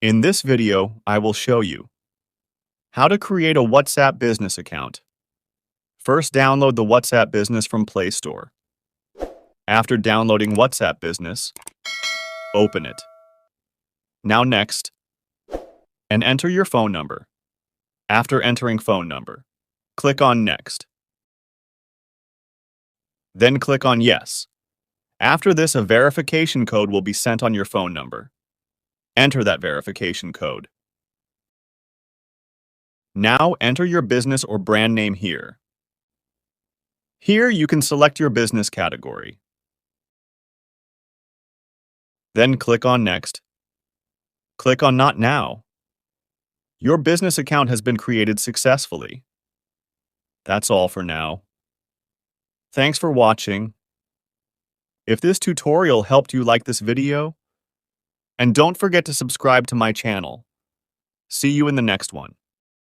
In this video, I will show you how to create a WhatsApp business account. First, download the WhatsApp Business from Play Store. After downloading WhatsApp Business, open it. Now next, and enter your phone number. After entering phone number, click on Next. Then click on Yes. After this, a verification code will be sent on your phone number. Enter that verification code. Now enter your business or brand name here. Here you can select your business category. Then click on Next. Click on Not Now. Your business account has been created successfully. That's all for now. Thanks for watching. If this tutorial helped you, like this video, and don't forget to subscribe to my channel. See you in the next one.